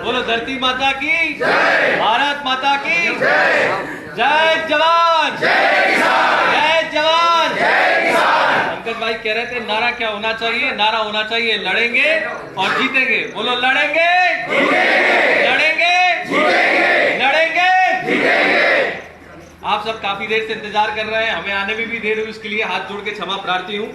बोलो धरती माता की जय, भारत माता की जय, जय जवान जय किसान, जय जवान जय किसान। पंकज भाई कह रहे थे नारा क्या होना चाहिए? नारा होना चाहिए लड़ेंगे और जीतेंगे। बोलो लड़ेंगे जीतेंगे, लड़ेंगे जीतेंगे, लड़ेंगे जीतेंगे। आप सब काफी देर से इंतजार कर रहे हैं, हमें आने में भी देर हुई, उसके लिए हाथ जोड़ के क्षमा प्रार्थी हूँ।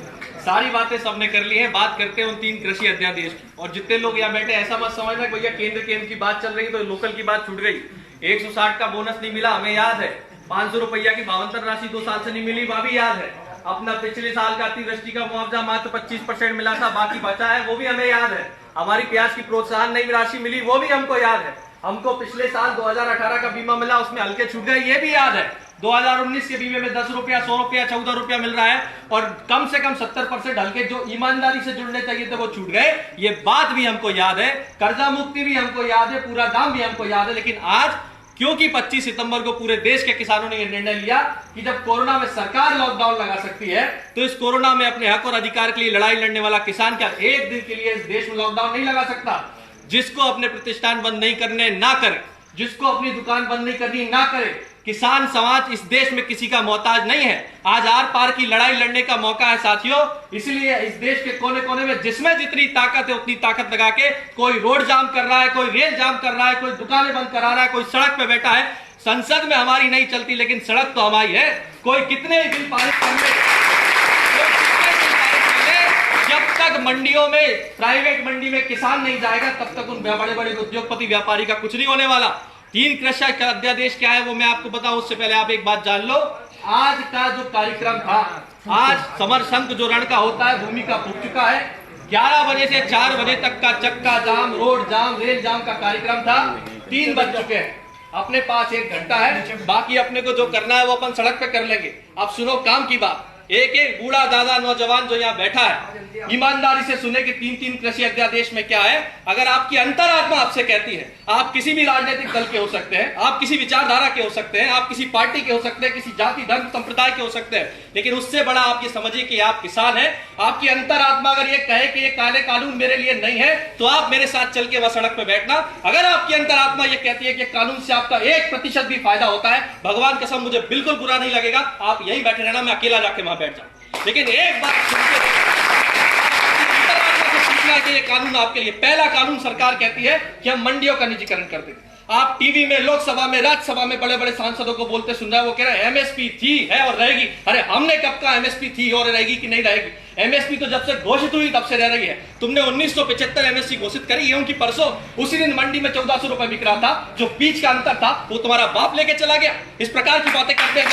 सारी बातें सबने कर ली हैं। बात करते हैं उन 3 कृषि अध्यादेश की। और जितने लोग यहाँ बैठे ऐसा मत समझना भैया केंद्र की बात चल रही तो लोकल की बात छूट गई। 160 का बोनस नहीं मिला, हमें याद है। 500 रुपया की भावांतर राशि 2 साल से नहीं मिली, वह भी याद है। अपना पिछले साल का अतिवृष्टि का मुआवजा मात्र 25% मिला था, बाकी बचा है, वो भी हमें याद है। हमारी प्याज की प्रोत्साहन नई राशि मिली, वो भी हमको याद है। हमको पिछले साल 2018 का बीमा मिला, उसमें हल्के छूट गए, ये भी याद है। 2019 के बीमे में 10 रुपया, 100 रुपया, 14 रुपया मिल रहा है और कम से कम 70% हल्के जो ईमानदारी से जुड़ने चाहिए थे वो छूट गए, ये बात भी हमको याद है। कर्जा मुक्ति भी हमको याद है, पूरा दाम भी हमको याद है। लेकिन आज क्योंकि 25 सितंबर को पूरे देश के किसानों ने यह निर्णय लिया कि जब कोरोना में सरकार लॉकडाउन लगा सकती है तो इस कोरोना में अपने हक और अधिकार के लिए लड़ाई लड़ने वाला किसान क्या एक दिन के लिए इस देश में लॉकडाउन नहीं लगा सकता? जिसको अपने प्रतिष्ठान बंद नहीं करने ना करे, जिसको अपनी दुकान बंद नहीं करनी ना करे। किसान समाज इस देश में किसी का मोहताज नहीं है। आज आर पार की लड़ाई लड़ने का मौका है साथियों। इसलिए इस देश के कोने कोने में जिसमें जितनी ताकत है उतनी ताकत लगा के कोई रोड जाम कर रहा है, कोई रेल जाम कर रहा है, कोई दुकानें बंद करा रहा है, कोई सड़क पे बैठा है। संसद में हमारी नहीं चलती लेकिन सड़क तो हमारी है। कोई कितने बिल पारित कर ले, जब तक मंडियों में, प्राइवेट मंडी में किसान नहीं जाएगा तब तक उन बड़े बड़े उद्योगपति व्यापारी का कुछ नहीं होने वाला। 3 कृषि अध्यादेश क्या है वो मैं आपको बताऊं, उससे पहले आप एक बात जान लो। आज का जो कार्यक्रम था, आज समर संघ जो रण का होता है भूमि का फूक चुका है। 11 बजे से 4 बजे तक का चक्का जाम, रोड जाम, रेल जाम का कार्यक्रम था। 3 बज चुके हैं, अपने पास 1 घंटा है, बाकी अपने को जो करना है वो अपन सड़क पे कर लेंगे। अब सुनो काम की बात। एक बूढ़ा दादा नौजवान जो यहाँ बैठा है ईमानदारी से सुने कि 3 कृषि अध्यादेश में क्या है। अगर आपकी अंतरात्मा आपसे कहती है, आप किसी भी राजनीतिक दल के हो सकते हैं, आप किसी विचारधारा के हो सकते हैं, आप किसी पार्टी के हो सकते हैं, किसी जाति धर्म संप्रदाय के हो सकते हैं, लेकिन उससे बड़ा आप ये समझिए कि आप किसान हैं। आपकी अंतरात्मा अगर ये कहे कि ये काले कानून मेरे लिए नहीं है तो आप मेरे साथ चल के वह सड़क पे बैठना। अगर आपकी अंतरात्मा ये कहती है कि कानून से आपका 1% भी फायदा होता है, भगवान कसम मुझे बिल्कुल बुरा नहीं लगेगा, आप यही बैठे रहना, मैं अकेला जाके वहां बैठ जाऊं। लेकिन एक बात सुनते कि ये कानून आपके लिए, पहला कानून सरकार कहती है कि हम मंडियों का निजीकरण कर देंगे। आप टीवी में, लोकसभा में, राज्यसभा में बड़े बड़े सांसदों को बोलते सुन रहे हैं, वो कह रहे हैं एमएसपी थी, है और रहेगी। अरे हमने कब कहा एमएसपी थी और रहेगी कि नहीं रहेगी? एमएसपी तो जब से घोषित हुई तब से रह रही है। तुमने 1975 एमएसपी घोषित करी, गेहूं की परसों उसी दिन मंडी में 1400 रुपए बिक रहा था। जो बीच का अंतर था वो तुम्हारा बाप लेके चला गया। इस प्रकार की बातें करते हैं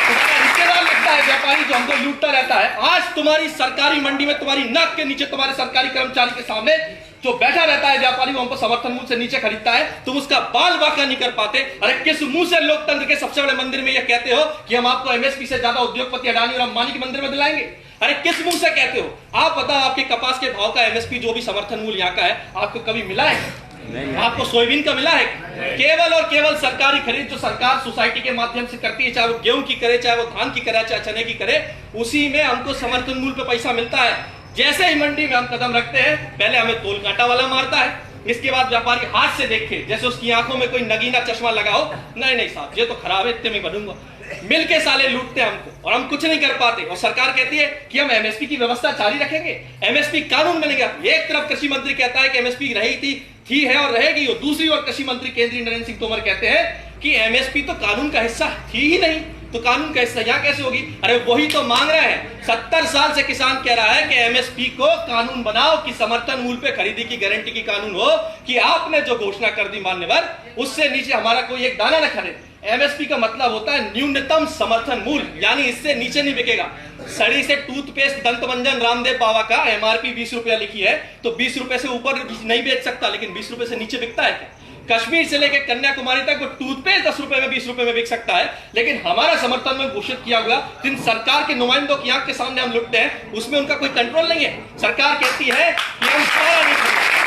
तुम्हारा रिश्तेदार लगता है व्यापारी जो हमको लूटता रहता है। आज तुम्हारी सरकारी मंडी में, तुम्हारी नाक के नीचे, तुम्हारे सरकारी कर्मचारी के सामने जो बैठा रहता है व्यापारी, वो हमको समर्थन मूल्य से नीचे खरीदता है, तुम उसका बाल वाका नहीं कर पाते। अरे किस मुंह से लोकतंत्र के सबसे बड़े मंदिर में ये कहते हो कि हम आपको एमएसपी से ज्यादा उद्योगपति अडानी और अंबानी के मंदिर में दिलाएंगे? अरे किस मुंह से कहते हो? आप बताओ, आपके कपास के भाव का एमएसपी जो भी समर्थन मूल्य यहाँ का है, आपको कभी मिला है? आपको सोयाबीन का मिला है? केवल और केवल सरकारी खरीद जो सरकार सोसाइटी के माध्यम से करती है, चाहे वो गेहूं की करे, चाहे वो धान की करे, चाहे चने की करे, उसी में हमको समर्थन मूल्य पे पैसा मिलता है। जैसे ही मंडी में हम कदम रखते हैं, पहले हमें तोल कांटा वाला मारता है, इसके बाद व्यापारी हाथ से देखे जैसे उसकी आंखों में कोई नगीना चश्मा लगा हो, नहीं नहीं साहब ये तो खराब है, इतने में बनूंगा। मिल के साले लूटते हैं हमको और हम कुछ नहीं कर पाते। और सरकार कहती है कि हम एमएसपी की व्यवस्था जारी रखेंगे, एमएसपी कानून बनेगा। एक तरफ कृषि मंत्री कहता है कि एमएसपी रही थी है और रहेगी, और दूसरी ओर कृषि मंत्री केंद्रीय नरेंद्र सिंह तोमर कहते हैं कि एमएसपी तो कानून का हिस्सा थी ही नहीं, तो कानून का हिस्सा यहाँ कैसे होगी? अरे वही तो मांग रहे हैं। 70 साल से किसान कह रहा है कि एमएसपी को कानून बनाओ, कि समर्थन मूल्य पे खरीदी की गारंटी की कानून हो, कि आपने जो घोषणा कर दी मान्यवर, उससे नीचे हमारा कोई एक दाना न खरीदे। एमएसपी का मतलब होता है न्यूनतम समर्थन मूल्य, यानी इससे नीचे नहीं बिकेगा। सड़ी से टूथपेस्ट दंतमंजन रामदेव बाबा का एमआरपी 20 रुपया लिखी है, तो 20 रुपए से ऊपर नहीं बेच सकता, लेकिन 20 रुपए से नीचे बिकता है क्या? कश्मीर से लेकर कन्याकुमारी तक वो टूथपेस्ट 10 रुपए में, 20 रुपए में बिक सकता है, लेकिन हमारा समर्थन में घोषित किया हुआ जिन सरकार के नुमाइंदों की आंख के सामने हम लुटते हैं, उसमें उनका कोई कंट्रोल नहीं है। सरकार कहती है कि हम सारा नहीं खरीदेंगे,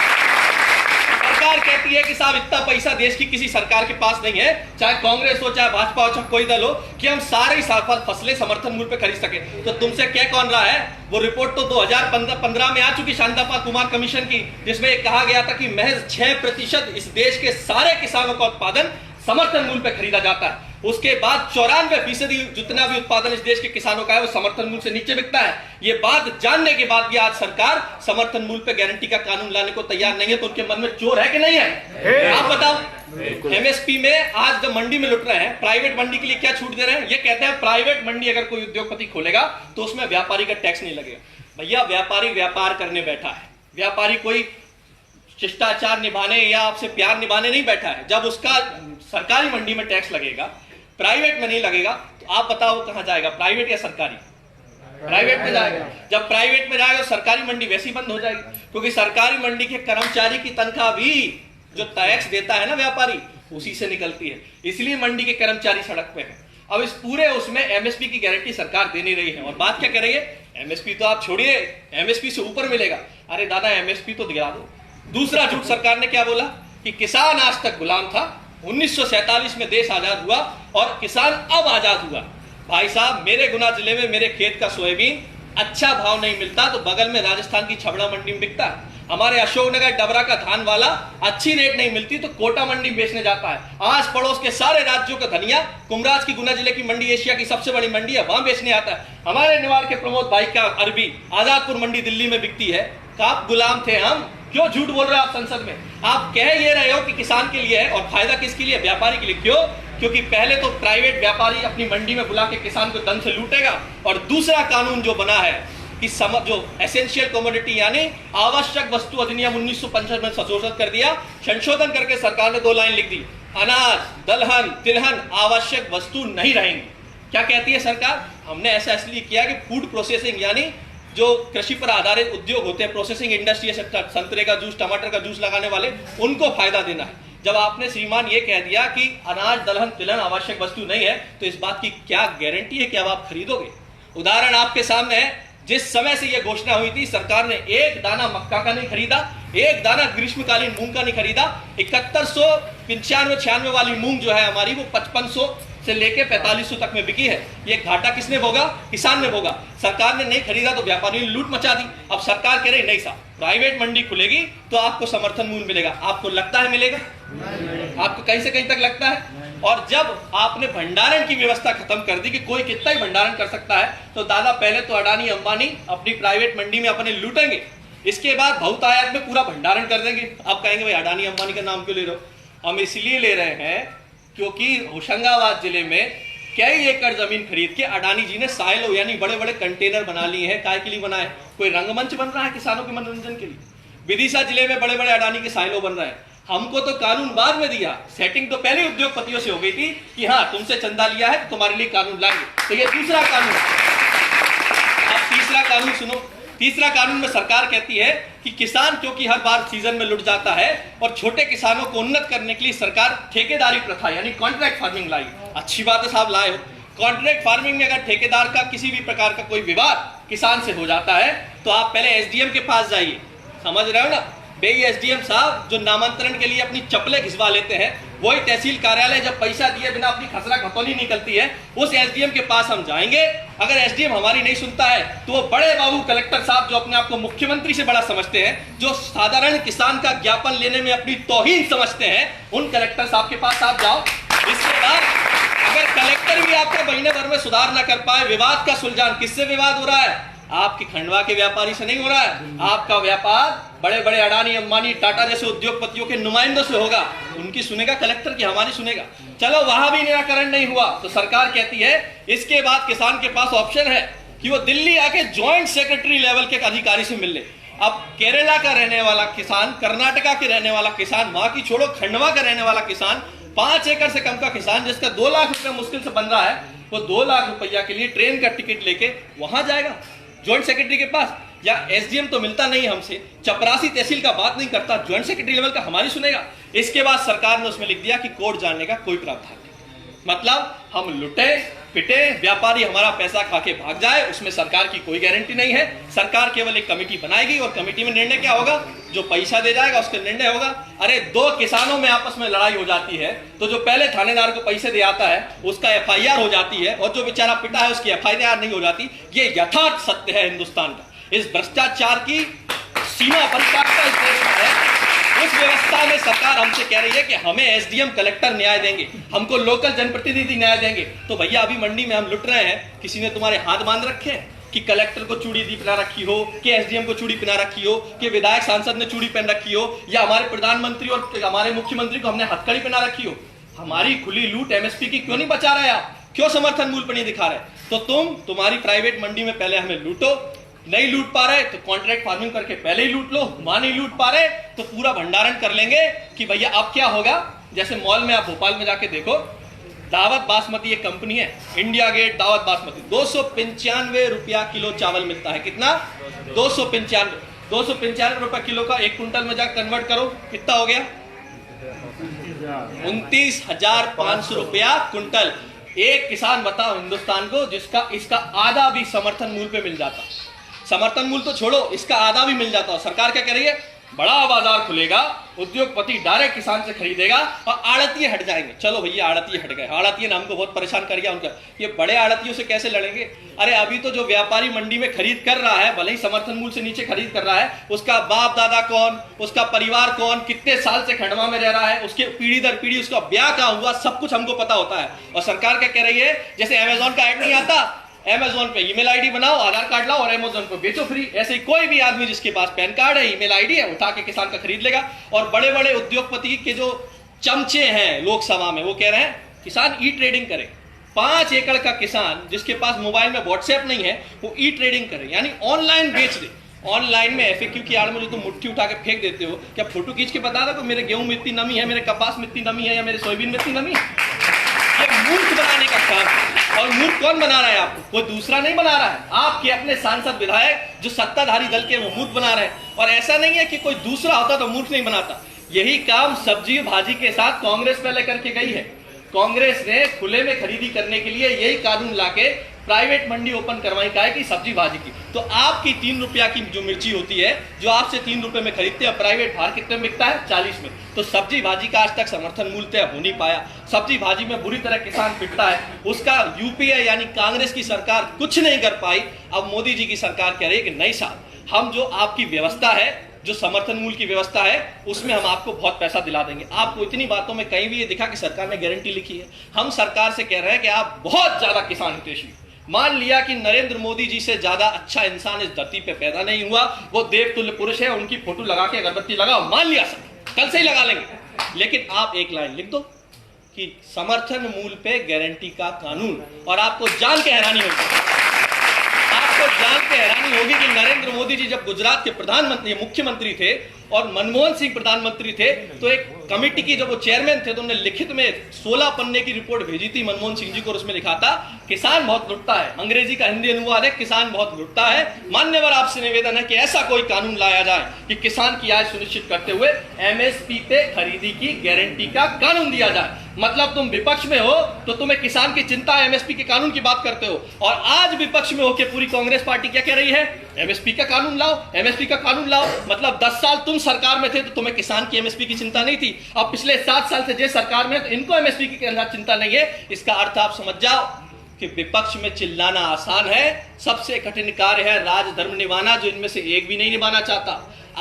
सरकार कहती है कि साहब इतना पैसा देश की किसी सरकार के पास नहीं है, चाहे कांग्रेस हो, चाहे भाजपा हो, चाहे कोई दल हो, कि हम सारे फसलें समर्थन मूल्य पे खरीद सके। तो तुमसे क्या कौन रहा है? वो रिपोर्ट तो 2015 में आ चुकी शांता कुमार कमीशन की, जिसमें कहा गया था कि महज 6% इस देश के सारे किसानों का उत्पादन समर्थन मूल्य पे खरीदा जाता है। उसके बाद 94% जितना भी उत्पादन इस देश के किसानों का है वो समर्थन मूल्य से नीचे बिकता है। ये बात जानने के बाद भी आज सरकार समर्थन मूल्य पे गारंटी का कानून लाने को तैयार नहीं है, तो उनके मन में चोर है कि नहीं है? आप बताओ। एमएसपी में आज जब मंडी में लुट रहे हैं, प्राइवेट मंडी के लिए क्या छूट दे रहे हैं? ये कहते हैं प्राइवेट मंडी अगर कोई उद्योगपति खोलेगा तो उसमें व्यापारी का टैक्स नहीं लगेगा। भैया व्यापारी व्यापार करने बैठा है, व्यापारी कोई शिष्टाचार निभाने या आपसे प्यार निभाने नहीं बैठा है। जब उसका सरकारी मंडी में टैक्स लगेगा, प्राइवेट में नहीं लगेगा, तो आप बताओ कहां जाएगा, प्राइवेट या सरकारी? प्राइवेट में जाएगा। जब प्राइवेट में जाएगा तो सरकारी मंडी वैसे ही बंद हो जाएगी, क्योंकि सरकारी मंडी के कर्मचारी की तनख्वाह भी जो टैक्स देता है ना व्यापारी, उसी से निकलती है। इसलिए मंडी के कर्मचारी सड़क पे हैं। अब इस पूरे उसमें एमएसपी की गारंटी सरकार दे नहीं रही है। और बात क्या कर रही है? एमएसपी तो आप छोड़िए, एमएसपी से ऊपर मिलेगा। अरे दादा एमएसपी तो दिला दो। दूसरा झूठ सरकार ने क्या बोला कि किसान आज तक गुलाम था, 1947 में देश आजाद हुआ और किसान अब आजाद हुआ। भाई साहब मेरे गुना जिले में मेरे खेत का सोयाबीन अच्छा भाव नहीं मिलता तो बगल में राजस्थान की छबड़ा मंडी में बिकता है। हमारे अशोकनगर डबरा का धान वाला अच्छी रेट नहीं मिलती तो कोटा मंडी में बेचने जाता है। आस पड़ोस के सारे राज्यों का धनिया कुमराज की गुना जिले की मंडी एशिया की सबसे बड़ी मंडी है, वहां बेचने आता है। हमारे निवार के प्रमोद भाई का अरबी आजादपुर मंडी दिल्ली में बिकती है। कब गुलाम थे हम? क्यों झूठ बोल रहे हो आप संसद में? आप कह ये रहे हो कि किसान के लिए है और फायदा किसके लिए? व्यापारी के लिए। क्यों? क्योंकि पहले तो प्राइवेट व्यापारी अपनी मंडी में बुला के किसान को दंड से लूटेगा, और दूसरा कानून जो बना है कि जो एसेंशियल कमोडिटी यानी आवश्यक वस्तु अधिनियम 1955 में संशोधन कर दिया। संशोधन करके सरकार ने 2 लाइन लिख दी, अनाज, दलहन, तिलहन आवश्यक वस्तु नहीं रहेंगी। क्या कहती है सरकार? हमने ऐसा इसलिए किया कि फूड प्रोसेसिंग यानी जो कृषि पर आधारित उद्योग होते हैं, प्रोसेसिंग इंडस्ट्री, संतरे का जूस, टमाटर का जूस लगाने वाले, उनको फायदा देना है। जब आपने श्रीमान ये कह दिया कि अनाज, दलहन, तिलहन आवश्यक वस्तु नहीं है, तो इस बात की क्या गारंटी है कि अब आप खरीदोगे? उदाहरण आपके सामने है। जिस समय से यह घोषणा हुई थी, सरकार ने एक दाना मक्का का नहीं खरीदा, एक दाना ग्रीष्मकालीन मूंग का नहीं खरीदा। 7195-96 वाली मूंग जो है हमारी, वो 5500 से लेके 4500 तक में बिकी है। ये घाटा किसने भोगा? किसान ने भोगा। सरकार ने नहीं खरीदा तो व्यापारी ने लूट मचा दी। अब सरकार कह रही नहीं साहब, प्राइवेट मंडी खुलेगी तो आपको समर्थन मूल्य मिलेगा। आपको लगता है मिलेगा? आपको कहीं से कहीं तक लगता है? और जब आपने भंडारण की व्यवस्था खत्म कर दी कि कोई कितना ही भंडारण कर सकता है, तो दादा पहले तो अडानी अंबानी अपनी प्राइवेट मंडी में अपने लूटेंगे, इसके बाद बहुतायत में पूरा भंडारण कर देंगे। आप कहेंगे भाई अडानी अंबानी का नाम क्यों ले रहे हो? हम इसलिए ले रहे हैं क्योंकि होशंगाबाद जिले में कई एकड़ जमीन खरीद के अडानी जी ने साइलो यानी बड़े बड़े कंटेनर बना लिए हैं। काय के लिए बना है? कोई रंगमंच बन रहा है किसानों के मनोरंजन के लिए। विदिशा जिले में बड़े बड़े अडानी के साइलो बन रहे हैं। हमको तो कानून बाद में दिया, सेटिंग तो पहले उद्योगपतियों से हो गई थी कि हाँ तुमसे चंदा लिया है तो तुम्हारे लिए कानून लाएंगे। तो ये दूसरा कानून है। अब तीसरा कानून सुनो। तीसरा कानून में सरकार कहती है कि किसान क्योंकि हर बार सीजन में लुट जाता है और छोटे किसानों को उन्नत करने के लिए सरकार ठेकेदारी प्रथा यानी कॉन्ट्रैक्ट फार्मिंग लाई। अच्छी बात है साहब, लाए हो। कॉन्ट्रैक्ट फार्मिंग में अगर ठेकेदार का किसी भी प्रकार का कोई विवाद किसान से हो जाता है तो आप पहले एसडीएम के पास जाइए। समझ रहे हो ना? बेई एसडीएम साहब जो नामांतरण के लिए अपनी चप्पलें घिसवा लेते हैं, वही तहसील कार्यालय जब पैसा दिए बिना अपनी खसरा खतौनी निकलती है, उस एसडीएम के पास हम जाएंगे। अगर एसडीएम हमारी नहीं सुनता है तो वो बड़े बाबू कलेक्टर साहब जो अपने आप को मुख्यमंत्री से बड़ा समझते हैं, जो साधारण किसान का ज्ञापन लेने में अपनी तौहीन समझते हैं, उन कलेक्टर साहब के पास आप जाओ। इसके बाद अगर कलेक्टर भी आपके महीने भर में सुधार न कर पाए, विवाद का सुलझान, किससे विवाद हो रहा है? आपकी खंडवा के व्यापारी से नहीं हो रहा है। आपका व्यापार बड़े बड़े अडानी अंबानी टाटा जैसे उद्योगपतियों के नुमाइंदों से होगा। उनकी सुनेगा कलेक्टर की, हमारी सुनेगा? चलो वहां भी निराकरण नहीं हुआ तो सरकार कहती है इसके बाद किसान के पास ऑप्शन है कि वो दिल्ली आके ज्वाइंट सेक्रेटरी लेवल के अधिकारी से मिल ले। अब केरला का रहने वाला किसान, कर्नाटका के रहने वाला किसान, वहां की छोड़ो खंडवा का रहने वाला किसान, 5 एकड़ से कम का किसान जिसका 2 लाख रुपया मुश्किल से बन रहा है, वो 2 लाख रुपया के लिए ट्रेन का टिकट लेके वहां जाएगा ज्वाइंट सेक्रेटरी के पास। या एसडीएम तो मिलता नहीं हमसे, चपरासी तहसील का बात नहीं करता, ज्वाइंट सेक्रेटरी लेवल का हमारी सुनेगा। इसके बाद सरकार ने उसमें लिख दिया कि कोर्ट जानने का कोई प्रावधान नहीं। मतलब हम लुटे पिटे व्यापारी हमारा पैसा खा के भाग जाए, उसमें सरकार की कोई गारंटी नहीं है। सरकार केवल एक कमेटी बनाएगी और कमेटी में निर्णय क्या होगा, जो पैसा दे जाएगा उसका निर्णय होगा। अरे दो किसानों में आपस में लड़ाई हो जाती है तो जो पहले थानेदार को पैसे दे आता है उसका एफआईआर हो जाती है और जो बेचारा पिटा है उसकी एफआईआर नहीं हो जाती। ये यथार्थ सत्य है हिंदुस्तान का। इस भ्रष्टाचार की सीमा पराकाष्ठा इस देश में है। उस व्यवस्था में सरकार हमसे कह रही है कि हमें एसडीएम कलेक्टर न्याय देंगे, हमको लोकल जनप्रतिनिधि न्याय देंगे। तो भैया अभी मंडी में हम लुट रहे हैं, किसी ने तुम्हारे हाथ बांध रखे हैं कि कलेक्टर को चूड़ी दी पहना रखी हो, कि एसडीएम को चूड़ी पहना रखी हो, कि विधायक सांसद ने चूड़ी पहन रखी हो, या हमारे प्रधानमंत्री और हमारे मुख्यमंत्री को हमने हथकड़ी पहना रखी हो। हमारी खुली लूट एमएसपी की क्यों नहीं बचा रहे आप, क्यों समर्थन मूल्य पर नहीं दिखा रहे? तो तुम्हारी प्राइवेट मंडी में पहले हमें लूटो, नहीं लूट पा रहे तो कॉन्ट्रैक्ट फार्मिंग करके पहले ही लूट लो, वहां नहीं लूट पा रहे तो पूरा भंडारण कर लेंगे कि भैया अब क्या होगा। जैसे मॉल में आप भोपाल में जाके देखो, दावत बासमती एक कंपनी है, इंडिया गेट दावत बासमती, 295 रुपया किलो चावल मिलता है। कितना? 295 रुपया किलो का 1 कुंटल में जाकर कन्वर्ट करो, कितना हो गया? 29,500 रुपया कुंटल। एक किसान बताओ हिंदुस्तान को जिसका इसका आधा भी समर्थन मूल्य पे मिल जाता। समर्थन मूल्य तो छोड़ो, इसका आधा भी मिल जाता। सरकार क्या कह रही है, बड़ा बाजार खुलेगा, उद्योगपति डायरेक्ट किसान से खरीदेगा और आड़तिये हट जाएंगे। चलो भैया आड़तिये हट गए, आड़तिये ने हमको बहुत परेशान कर दिया उनका। ये बड़े आड़तियों से कैसे लड़ेंगे? अरे अभी तो जो व्यापारी मंडी में खरीद कर रहा है, भले ही समर्थन मूल्य से नीचे खरीद कर रहा है, उसका बाप दादा कौन, उसका परिवार कौन, कितने साल से खंडवा में रह रहा है, उसके पीढ़ी दर पीढ़ी उसका ब्याह कहाँ हुआ, सब कुछ हमको पता होता है। और सरकार क्या कह रही है, जैसे अमेजोन का ऐड नहीं आता, अमेजोन पे ईमेल आईडी बनाओ, आधार कार्ड लाओ और अमेजोन पे बेचो फ्री। ऐसे ही कोई भी आदमी जिसके पास पैन कार्ड है, ईमेल आईडी है, उठा के किसान का खरीद लेगा। और बड़े बड़े उद्योगपति के जो चमचे हैं लोकसभा में, वो कह रहे हैं किसान ई ट्रेडिंग करे। 5 एकड़ का किसान जिसके पास मोबाइल में व्हाट्सएप नहीं है, वो ई ट्रेडिंग करे, यानी ऑनलाइन बेच दे। ऑनलाइन में एफएक्यू की आड़ में जो तुम मुट्ठी उठा के फेंक देते हो, क्या फोटो खींच के बता दो मेरे गेहूं में इतनी नमी है, मेरे कपास में इतनी नमी है, या मेरे सोयाबीन में इतनी नमी है? ये मूर्ख बनाने का काम है। और मूर्ख कौन बना रहा है आपको? कोई दूसरा नहीं बना रहा है, आपके अपने सांसद विधायक जो सत्ताधारी दल के वो मूर्ख बना रहे हैं। और ऐसा नहीं है कि कोई दूसरा होता तो मूर्ख नहीं बनाता। यही काम सब्जी भाजी के साथ कांग्रेस पहले करके गई है। कांग्रेस ने खुले में खरीदी करने के लिए यही कानून लाके प्राइवेट मंडी ओपन करवाई का है कि सब्जी भाजी की। तो आपकी 3 रुपया की जो मिर्ची होती है, जो आपसे 3 रुपए में खरीदते हैं, प्राइवेट बाहर कितने में बिकता है? 40 में। तो सब्जी भाजी का आज तक समर्थन मूल्य तय हो नहीं पाया। सब्जी भाजी में बुरी तरह किसान पिटता है, उसका यूपीए यानी कांग्रेस की सरकार कुछ नहीं कर पाई। अब मोदी जी की सरकार कह रही है कि नहीं साहब, हम जो आपकी व्यवस्था है, जो समर्थन मूल्य की व्यवस्था है, उसमें हम आपको बहुत पैसा दिला देंगे। आपको इतनी बातों में कहीं भी ये दिखा कि सरकार ने गारंटी लिखी है? हम सरकार से कह रहे हैं कि आप बहुत ज्यादा किसान हितैषी। मान लिया कि नरेंद्र मोदी जी से ज्यादा अच्छा इंसान इस धरती पे पैदा नहीं हुआ, वो देवतुल्य पुरुष है, उनकी फोटो लगा के अगरबत्ती लगाओ, मान लिया सर, कल से ही लगा लेंगे। लेकिन आप एक लाइन लिख दो कि समर्थन मूल्य पे गारंटी का कानून, और आपको जान के हैरानी होगी, आपको जान के हैरानी होगी कि नरेंद्र मोदी जी जब गुजरात के प्रधानमंत्री मुख्यमंत्री थे और मनमोहन सिंह प्रधानमंत्री थे, तो एक कमेटी की जब वो चेयरमैन थे तो उन्होंने लिखित में 16 पन्ने की रिपोर्ट भेजी थी मनमोहन सिंह जी को, और उसमें लिखा था किसान बहुत लुटता है। अंग्रेजी का हिंदी अनुवाद है किसान बहुत लुटता है। मान्यवर आपसे निवेदन है कि ऐसा कोई कानून लाया जाए कि किसान की आय सुनिश्चित करते हुए एमएसपी पे खरीदी की गारंटी का कानून दिया जाए। मतलब तुम विपक्ष में हो तो तुम्हें किसान की चिंता है, एमएसपी के कानून की बात करते हो, और आज विपक्ष में होकर पूरी कांग्रेस पार्टी क्या कह रही है? एमएसपी का कानून लाओ, एमएसपी का कानून लाओ। मतलब 10 साल तुम सरकार में थे तो तुम्हें किसान की एमएसपी की चिंता नहीं थी। अब पिछले 7 साल से जे सरकार में, तो इनको एमएसपी की चिंता नहीं है। इसका अर्थ आप समझ जाओ कि विपक्ष में चिल्लाना आसान है, सबसे कठिन कार्य है राजधर्म निभाना, जो इनमें से एक भी नहीं निभाना चाहता।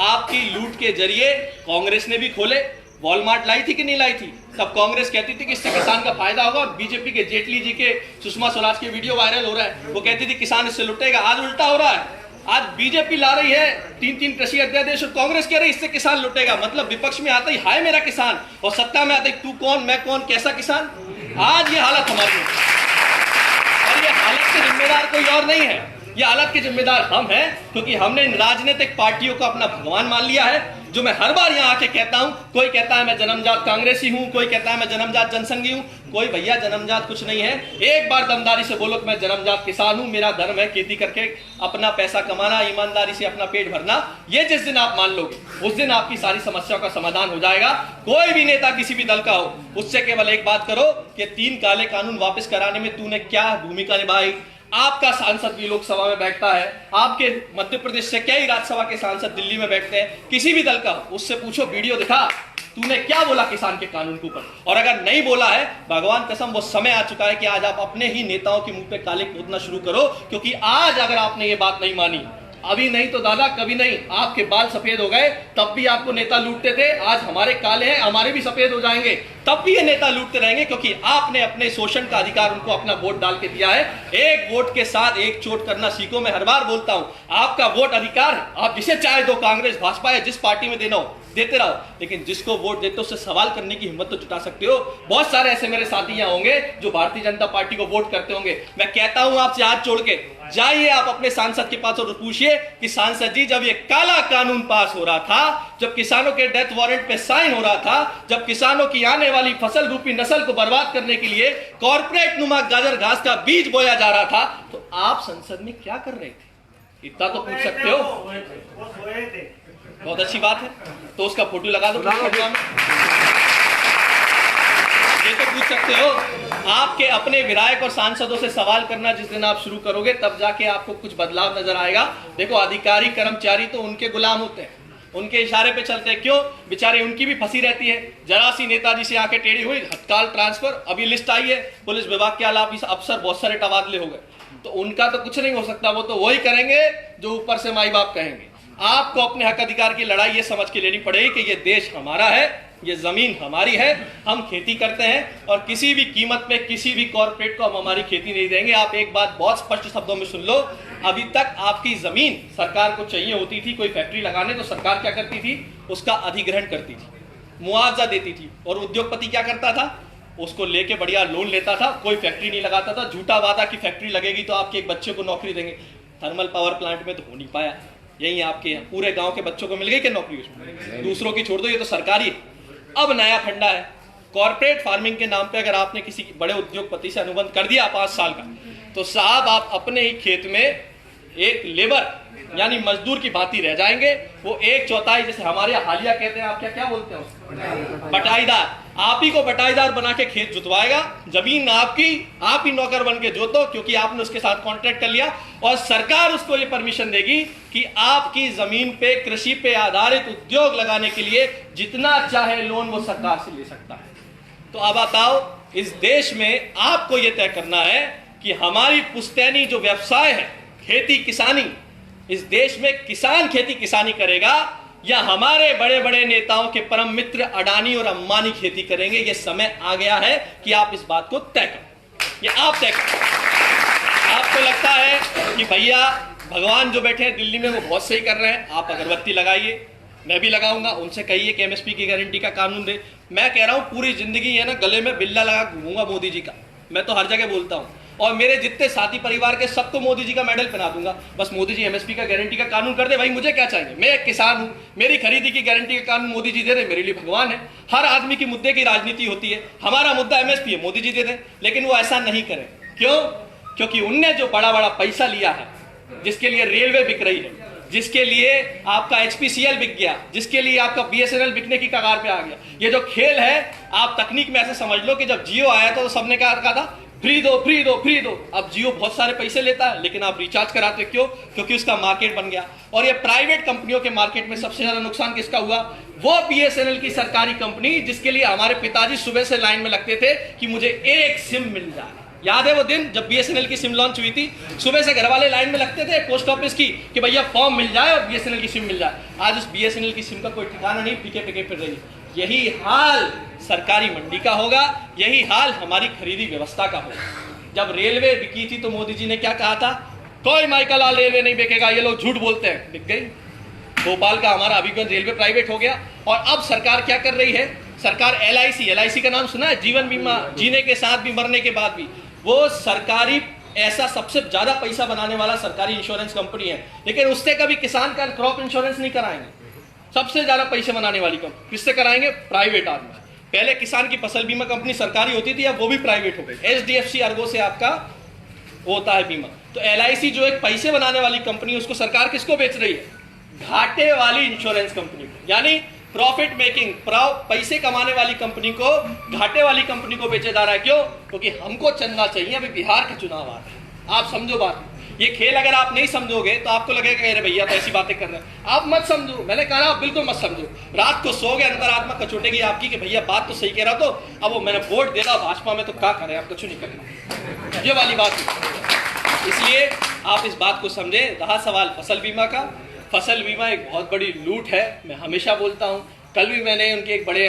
आपकी लूट के जरिए कांग्रेस ने भी खोले, वॉलमार्ट लाई थी कि नहीं लाई थी? तब कांग्रेस कहती थी कि इससे किसान का फायदा होगा, और बीजेपी के जेटली जी के, सुषमा स्वराज के वीडियो वायरल हो रहा है, वो कहती थी किसान इससे लुटेगा। आज उल्टा हो रहा है, आज बीजेपी ला रही है 3-3 कृषि अध्यादेश और कांग्रेस कह रही है इससे किसान लुटेगा। मतलब विपक्ष में आता ही हाय मेरा किसान, और सत्ता में आता ही तू कौन मैं कौन कैसा किसान। आज ये हालत हमारी है, और ये हालत के जिम्मेदार कोई और नहीं है, ये हालत के जिम्मेदार हम हैं, क्योंकि हमने इन राजनीतिक पार्टियों को अपना भगवान मान लिया है। जो मैं हर बार यहाँ आके कहता हूं। कोई कहता है मैं जन्मजात कांग्रेसी हूं, कोई कहता है मैं जन्मजात जनसंघी हूं। कोई भैया जन्मजात कुछ नहीं है। एक बार दमदारी से बोलो कि मैं जन्मजात किसान हूं, मेरा धर्म है खेती करके अपना पैसा कमाना, ईमानदारी से अपना पेट भरना। ये जिस दिन आप मान लोगे उस दिन आपकी सारी समस्याओं का समाधान हो जाएगा। कोई भी नेता किसी भी दल का हो, उससे केवल एक बात करो कि 3 काले कानून वापस कराने में तूने क्या भूमिका निभाई। आपका सांसद भी लोकसभा में बैठता है, आपके मध्य प्रदेश से कई राज्यसभा के सांसद दिल्ली में बैठते हैं। किसी भी दल का, उससे पूछो वीडियो दिखा तूने क्या बोला किसान के कानून के ऊपर। और अगर नहीं बोला है, भगवान कसम वो समय आ चुका है कि आज आप अपने ही नेताओं के मुंह पे काले कूदना शुरू करो। क्योंकि आज अगर आपने ये बात नहीं मानी, अभी नहीं तो दादा कभी नहीं, आपके बाल सफेद हो गए तब भी आपको नेता लूटते थे। आज हमारे काले हैं, हमारे भी सफेद हो जाएंगे, तब भी ये नेता लूटते रहेंगे। क्योंकि आपने अपने शोषण का अधिकार उनको अपना वोट डाल के दिया है। एक वोट के साथ एक चोट करना सीखो। मैं हर बार बोलता हूं, आपका वोट अधिकार है, आप जिसे चाहे दो, कांग्रेस भाजपा या जिस पार्टी में देना हो देते रहो, लेकिन जिसको वोट देते हो उससे सवाल करने की हिम्मत तो जुटा सकते हो। बहुत सारे ऐसे मेरे साथी यहाँ होंगे जो भारतीय जनता पार्टी को वोट करते होंगे। मैं कहता हूं आपसे हाथ जोड़ के, जाइए आप अपने सांसद के पास और पूछिए कि सांसद जी, जब ये काला कानून पास हो रहा था, जब किसानों के डेथ वारंट पे साइन हो रहा था, जब किसानों की आने वाली फसल रूपी नस्ल को बर्बाद करने के लिए कॉर्पोरेट नुमा गाजर घास का बीज बोया जा रहा था, तो आप संसद में क्या कर रहे थे? इतना तो पूछ सकते हो। बहुत अच्छी बात है, तो उसका फोटो लगा दो। ये तो पूछ सकते हो। आपके अपने विधायक और सांसदों से सवाल करना जिस दिन आप शुरू करोगे, तब जाके आपको कुछ बदलाव नजर आएगा। देखो, अधिकारी कर्मचारी तो उनके गुलाम होते हैं, उनके इशारे पे चलते हैं। क्यों? बेचारे उनकी भी फंसी रहती है। जरा सी नेताजी से आंखें टेढ़ी हुई, तत्काल ट्रांसफर। अभी लिस्ट आई है, पुलिस विभाग के अलावा अफसर बहुत सारे तबादले हो गए, तो उनका तो कुछ नहीं हो सकता। वो तो वही करेंगे जो ऊपर से माई बाप कहेंगे। आपको अपने हक अधिकार की लड़ाई ये समझ के लेनी पड़ेगी कि ये देश हमारा है, ये जमीन हमारी है, हम खेती करते हैं और किसी भी कीमत पे किसी भी कॉर्पोरेट को हम हमारी खेती नहीं देंगे। आप एक बात बहुत स्पष्ट शब्दों में सुन लो, अभी तक आपकी जमीन सरकार को चाहिए होती थी कोई फैक्ट्री लगाने, तो सरकार क्या करती थी? उसका अधिग्रहण करती थी, मुआवजा देती थी। और उद्योगपति क्या करता था? उसको लेके बढ़िया लोन लेता था, कोई फैक्ट्री नहीं लगाता था। झूठा वादा की फैक्ट्री लगेगी तो आपके एक बच्चे को नौकरी देंगे। थर्मल पावर प्लांट में तो हो नहीं पाया। यही आपके पूरे गांव के बच्चों को मिल गई क्या नौकरी? उसमें दूसरों की छोड़ दो, ये तो सरकारी है। अब नया फंडा है, कॉर्पोरेट फार्मिंग के नाम पे अगर आपने किसी बड़े उद्योगपति से अनुबंध कर दिया 5 साल का, तो साहब आप अपने ही खेत में एक लेबर यानी मजदूर की भांति रह जाएंगे। वो 1/4, जैसे हमारे यहाँ हालिया कहते हैं, आप क्या क्या बोलते हैं? बटाईदार। आप ही को बटाईदार बना के खेत जुतवाएगा। जमीन आपकी, आप ही नौकर बन के जोतो, क्योंकि आपने उसके साथ कॉन्ट्रैक्ट कर लिया। और सरकार उसको ये परमिशन देगी कि आपकी जमीन पे कृषि पे आधारित उद्योग लगाने के लिए जितना चाहे लोन वो सरकार से ले सकता है। तो अब बताओ, इस देश में आपको ये तय करना है कि हमारी पुश्तैनी जो व्यवसाय है खेती किसानी, इस देश में किसान खेती किसानी करेगा या हमारे बड़े बड़े नेताओं के परम मित्र अडानी और अंबानी खेती करेंगे। यह समय आ गया है कि आप इस बात को तय करें। ये आप तय करें। आपको लगता है कि भैया भगवान जो बैठे हैं दिल्ली में वो बहुत सही कर रहे हैं, आप अगरबत्ती लगाइए, मैं भी लगाऊंगा। उनसे कहिए कि एमएसपी की गारंटी का कानून दे। मैं कह रहा हूं पूरी जिंदगी है ना गले में बिल्ला लगा घूमूंगा मोदी जी का। मैं तो हर जगह बोलता हूं, और मेरे जितने साथी परिवार के सबको मोदी जी का मेडल पहना दूंगा। बस मोदी जी एमएसपी का गारंटी का कानून कर दे, भाई मुझे क्या चाहिए? मैं एक किसान हूं, मेरी खरीदी की गारंटी का कानून मोदी जी दे दे, मेरे लिए भगवान है। हर आदमी की मुद्दे की राजनीति होती है, हमारा मुद्दा एमएसपी है, मोदी जी दे दें। लेकिन वो ऐसा नहीं करें। क्यों? क्योंकि उनने जो बड़ा बड़ा पैसा लिया है, जिसके लिए रेलवे बिक रही है, जिसके लिए आपका एचपीसीएल बिक गया, जिसके लिए आपका बीएसएनएल बिकने की कगार पे आ गया। ये जो खेल है, आप तकनीक में ऐसे समझ लो कि जब जियो आया था तो सबने क्या कहा था? फ्री दो फ्री दो फ्री दो। अब जियो बहुत सारे पैसे लेता है, लेकिन आप रिचार्ज कराते क्यों? क्योंकि उसका मार्केट बन गया। और ये प्राइवेट कंपनियों के मार्केट में सबसे ज्यादा नुकसान किसका हुआ? वो बीएसएनएल की सरकारी कंपनी, जिसके लिए हमारे पिताजी सुबह से लाइन में लगते थे कि मुझे एक सिम मिल जाए। याद है वो दिन जब बीएसएनएल की सिम लॉन्च हुई थी? सुबह से घर वाले लाइन में लगते थे पोस्ट ऑफिस की कि भैया फॉर्म मिल जाए और बीएसएनएल की सिम मिल जाए। आज उस बीएसएनएल की सिम का कोई ठिकाना नहीं, पीके पीके फिर रही है। यही हाल सरकारी मंडी का होगा, यही हाल हमारी खरीदी व्यवस्था का होगा। जब रेलवे बिकी थी तो मोदी जी ने क्या कहा था? कोई माइकल लाल रेलवे नहीं बिकेगा, ये लोग झूठ बोलते हैं। बिक गई। भोपाल का हमारा अभिगम रेलवे प्राइवेट हो गया। और अब सरकार क्या कर रही है? सरकार एलआईसी का नाम सुना है? जीवन बीमा, जीने के साथ भी मरने के बाद भी। वो सरकारी ऐसा सबसे ज्यादा पैसा बनाने वाला सरकारी इंश्योरेंस कंपनी है, लेकिन उससे कभी किसान का क्रॉप इंश्योरेंस नहीं कराएंगे। सबसे ज्यादा पैसे बनाने वाली कंपनी किससे कराएंगे? प्राइवेट आदमी से। पहले किसान की फसल बीमा कंपनी सरकारी होती थी, अब वो भी प्राइवेट हो गई। HDFC अर्गो से आपका होता है बीमा। तो LIC जो एक पैसे बनाने वाली कंपनी, उसको सरकार किसको बेच रही है? घाटे वाली इंश्योरेंस कंपनी को, यानी प्रॉफिट मेकिंग, पैसे कमाने वाली कंपनी को घाटे वाली कंपनी को बेचा जा रहा है। क्यों? क्योंकि हमको चंदा चाहिए। अभी बिहार का चुनाव आ रहा है, आप समझो बात। ये खेल अगर आप नहीं समझोगे तो आपको लगेगा अरे भैया तो ऐसी बातें कर रहे हैं। आप मत समझो, मैंने कहा आप बिल्कुल मत समझो। रात को सो गए, अंतरात्मा कचोटेगी आपकी कि भैया बात तो सही कह रहा, तो अब वो मैंने वोट दे रहा भाजपा में, तो क्या करें, आप कुछ नहीं करना, ये वाली बात। इसलिए आप इस बात को समझे। रहा सवाल फसल बीमा का, फसल बीमा एक बहुत बड़ी लूट है। मैं हमेशा बोलता हूँ, कल भी मैंने उनके एक बड़े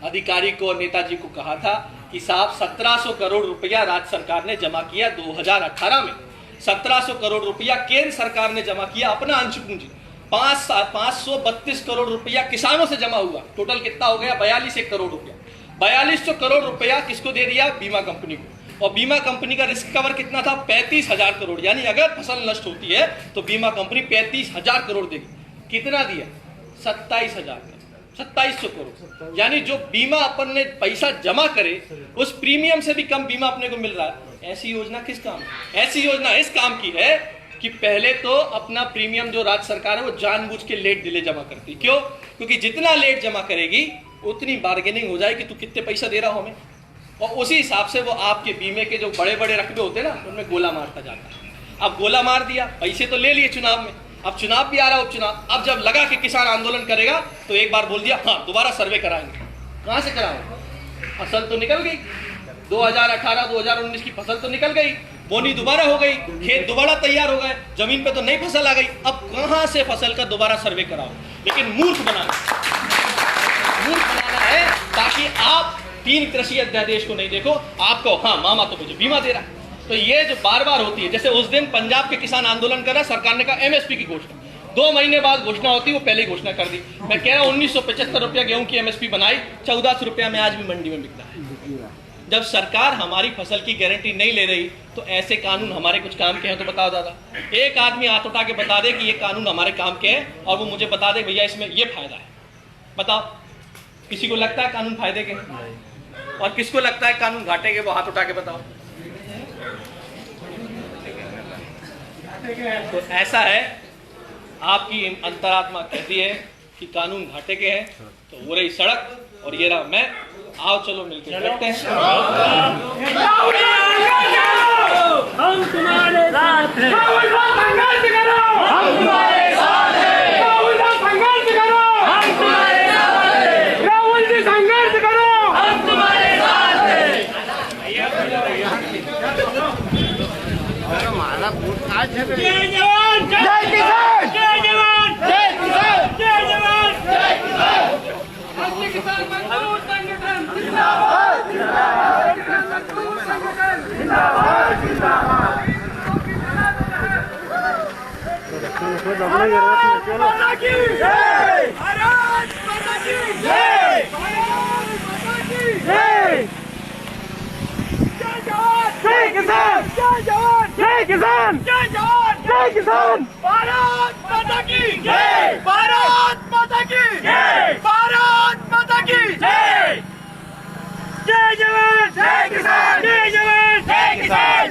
अधिकारी को, नेताजी को कहा था कि साहब 1700 करोड़ रुपया राज्य सरकार ने जमा किया 2018 में। 1700 करोड़ रुपया केंद्र सरकार ने जमा किया अपना अंश पूंजी। 532 करोड़ रुपया किसानों से जमा हुआ। टोटल कितना हो गया? 42 करोड़ रुपया। 4200 करोड़ रुपया किसको दे दिया? बीमा कंपनी को। और बीमा कंपनी का रिस्क कवर कितना था? 35,000 करोड़। यानी अगर फसल नष्ट होती है तो बीमा कंपनी 35,000 करोड़ देगी। कितना दिया? 27,000 करोड़। यानी जो बीमा अपन ने पैसा जमा करे उस प्रीमियम से भी कम बीमा अपने को मिल रहा है। ऐसी योजना किस काम? ऐसी योजना इस काम की है कि पहले तो अपना प्रीमियम जो राज्य सरकार है वो जानबूझ के लेट डिले जमा करती। क्यों? क्योंकि जितना लेट जमा करेगी उतनी बार्गेनिंग हो जाएगी, तू कितने पैसा दे रहा हो हमें, और उसी हिसाब से वो आपके बीमे के जो बड़े बड़े रकबे होते हैं ना, उनमें गोला मारता जाता है। अब गोला मार दिया, पैसे तो ले लिए चुनाव में, अब चुनाव भी आ रहा है, उपचुनाव। अब जब लगा कि किसान आंदोलन करेगा तो एक बार बोल दिया हाँ दोबारा सर्वे कराएंगे। कहां से कराएंगे? फसल तो निकल गई, 2018-2019 की फसल तो निकल गई, बोनी दोबारा हो गई, खेत दोबारा तैयार हो गए, जमीन पे तो नई फसल आ गई। अब कहां से फसल का दोबारा सर्वे कराओ? लेकिन मूर्ख बनाना है ताकि आप 3 कृषि अध्यादेश को नहीं देखो, आपको हाँ मामा तो मुझे बीमा दे रहा है। तो ये जो बार बार होती है, जैसे उस दिन पंजाब के किसान आंदोलन कर रहा, सरकार ने कहा MSP की घोषणा, 2 महीने बाद घोषणा होती, वो पहले ही घोषणा कर दी। मैं कह रहा हूँ 1975 रुपया गेहूं की MSP बनाई, 1400 रुपया में आज भी मंडी में बिकता है। जब सरकार हमारी फसल की गारंटी नहीं ले रही तो ऐसे कानून हमारे कुछ काम के हैं तो बताओ दादा। एक आदमी हाथ उठा के बता दे कि ये कानून हमारे काम के हैं और वो मुझे बता दे भैया इसमें ये फायदा है। बताओ, किसी को लगता है कानून फायदे के और किसको लगता है कानून घाटे के? वो हाथ उठा के बताओ। तो ऐसा है, आपकी अंतरात्मा कहती है कि कानून घाटे के हैं, तो वो रही सड़क और ये रहा मैं। आओ चलो मिलकर देखते हैं। हम तुम्हारे साथ हैं। संघर्ष करो, हम तुम्हारे साथ हैं। राहुल जी संघर्ष करो, हम तुम्हारे साथ हैं। राहुल जी संघर्ष करो, हम तुम्हारे साथ हैं। जय जवान, जय किसान, जय जवान, जय किसान, जय जवान, जय किसान। राष्ट्रीय किसान मजदूर संगठन जिंदाबाद, जिंदाबाद। किसान मजदूर संगठन जिंदाबाद, जिंदाबाद। भारत माता की जय, भारत माता की जय, भारत माता की जय। जय जवान, जय किसान, जय जवान, जय किसान, जय जवान, जय किसान। भारत माता की जय, भारत माता की जय, भारत माता की जय। जय जवान, जय किसान, जय जवान, जय किसान।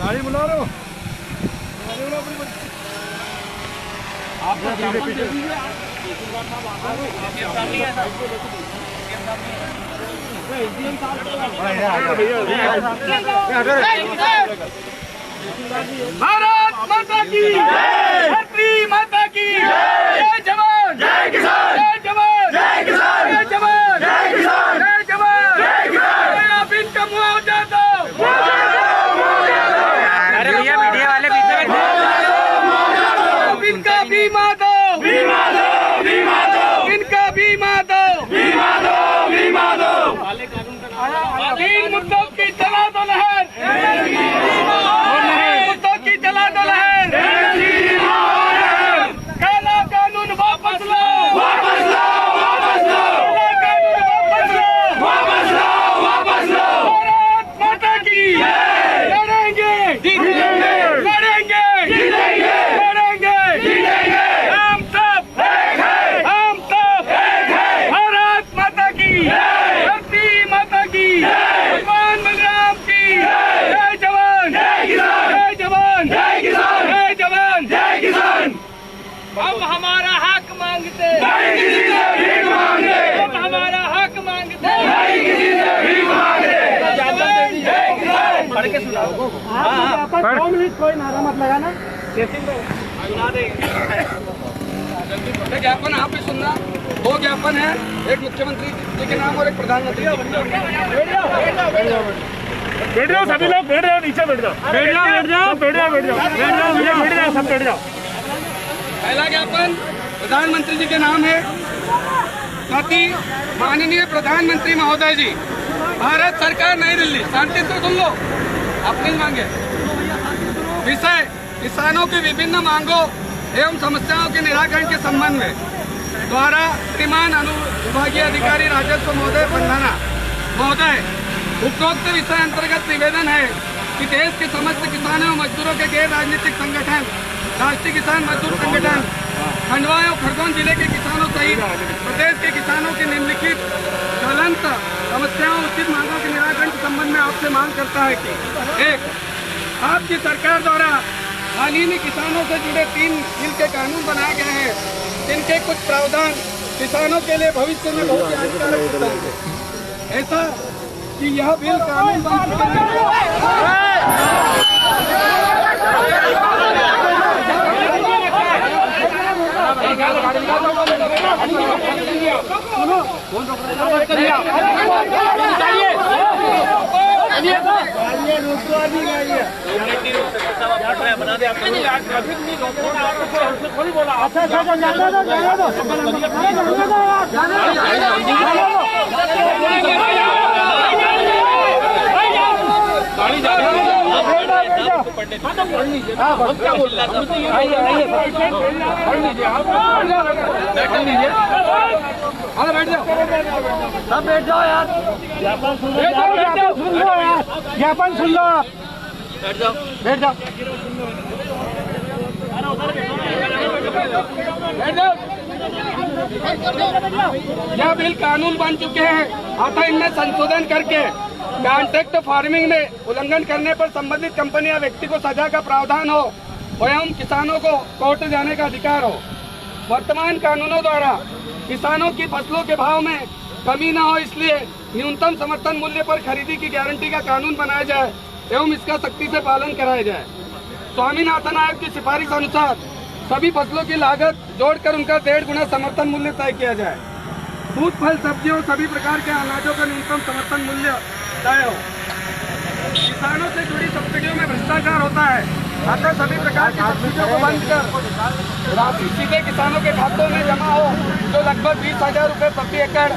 गाड़ी बुला रहे हो? आप भारत माता की जय, धरती माता की जय। जवान, जय किसान, जय जवान, जय किसान, जय जवान, जय किसान, जय जवान, जय किसान। आप इनका मुआवजा दो, अरे भैया मीडिया वाले बीच में इनका बीमा दो, बीमा दो, बीमा दो, इनका बीमा दो, बीमा दो, बीमा दो। 3 मुद्दों की चला दो लहर, मुद्दों की चला दो लहर। काला कानून मांगते, नहीं किसी से भीख मांगते, हम हमारा हक मांगते, नहीं किसी से भीख मांगते। जय किसान। कोई नारा मत लगाना। ज्ञापन आप भी सुनना। 2 ज्ञापन है, एक मुख्यमंत्री जी के नाम और एक प्रधानमंत्री। बैठ जाओ सभी लोग, बैठ जाओ, नीचे बैठ जाओ, बैठ जाओ, बैठ जाओ, बैठ जाओ, बैठ जाओ, बैठ जाओ, बैठ जाओ, सब बैठ जाओ। पहला ज्ञापन प्रधानमंत्री जी के नाम है। प्रति माननीय प्रधानमंत्री महोदय जी, भारत सरकार नई दिल्ली। शांति से सुन लो, अपनी मांगे। विषय किसानों की विभिन्न मांगों एवं समस्याओं के निराकरण के संबंध में द्वारा श्रीमान अनुविभागीय अधिकारी राजस्व महोदय पंधाना महोदय, उपरोक्त विषय अंतर्गत निवेदन है कि देश के समस्त किसानों एवं मजदूरों के गैर राजनीतिक संगठन राष्ट्रीय किसान मजदूर संगठन खंडवा एवं खरगोन जिले के किसानों सहित प्रदेश के किसानों की निम्नलिखित ज्वलंत समस्याओं उचित मांगों के निराकरण के संबंध में आपसे मांग करता है कि 1. आपकी सरकार द्वारा हाल ही में किसानों से जुड़े 3 बिल के कानून बनाए गए हैं, जिनके कुछ प्रावधान किसानों के लिए भविष्य में बहुत ही हानिकारक सिद्ध होंगे। ऐसा कि यह बिल कानून बन चुके हैं। सब बैठ जाओ यार, ज्ञापन सुन लो यार, ज्ञापन सुन लो आप, बैठ जाओ, बैठ जाओ, बैठ जाओ। यह बिल कानून बन चुके हैं, अतः इनमें संशोधन करके कॉन्ट्रैक्ट फार्मिंग में उल्लंघन करने पर संबंधित कंपनी या व्यक्ति को सजा का प्रावधान हो एवं किसानों को कोर्ट जाने का अधिकार हो। वर्तमान कानूनों द्वारा किसानों की फसलों के भाव में कमी न हो, इसलिए न्यूनतम समर्थन मूल्य पर खरीदी की गारंटी का कानून बनाया जाए एवं इसका सख्ती से पालन कराया जाए। स्वामीनाथन आयोग की सिफारिश अनुसार सभी फसलों की लागत जोड़कर उनका 1.5 गुना समर्थन मूल्य तय किया जाए। दूध, फल, सब्जियों सभी प्रकार के अनाजों का न्यूनतम समर्थन मूल्य तय हो। किसानों से जुड़ी सब्सिडियों में भ्रष्टाचार होता है, अतः सभी प्रकार की सब्सिडियों को बंद कर राशि सीधे किसानों के खातों में जमा हो, जो लगभग 20,000 रुपये प्रति एकड़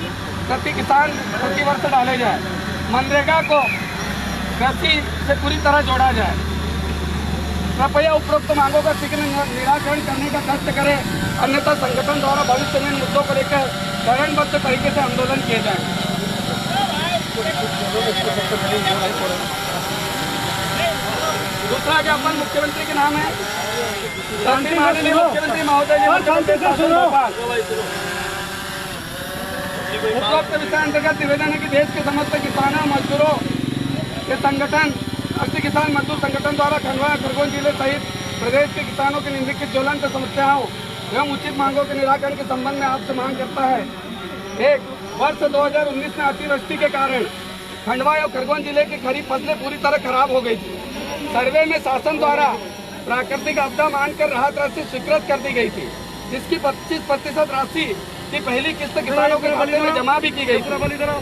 प्रति किसान प्रति वर्ष डाले जाए। मनरेगा को कृषि से पूरी तरह जोड़ा जाए। कृपया उपरोक्त मांगों का शीघ्र निराकरण करने का कष्ट करें, अन्यथा संगठन द्वारा भविष्य में इन मुद्दों को लेकर चरणबद्ध तरीके से आंदोलन किए जाएंगे। दूसरा ज्ञापन मुख्यमंत्री के नाम है। माननीय मुख्यमंत्री महोदय जी, उपरोक्त विषय अंतर्गत निवेदन है कि देश के समस्त किसानों मजदूरों के संगठन राष्ट्रीय किसान मजदूर संगठन द्वारा खंडवा खरगोन जिले सहित प्रदेश के किसानों की निम्नलिखित ज्वलंत समस्याओं एवं उचित मांगों के निराकरण के संबंध में आपसे मांग करता है। 1. वर्ष 2019 में अतिवृष्टि के कारण खंडवा और खरगोन जिले की खरीफ फसलें पूरी तरह खराब हो गई थी। सर्वे में शासन द्वारा प्राकृतिक आपदा मानकर राहत राशि स्वीकृत कर दी गई थी, जिसकी 25% राशि की पहली किस्त किसानों के खाते में जमा भी की गई थी।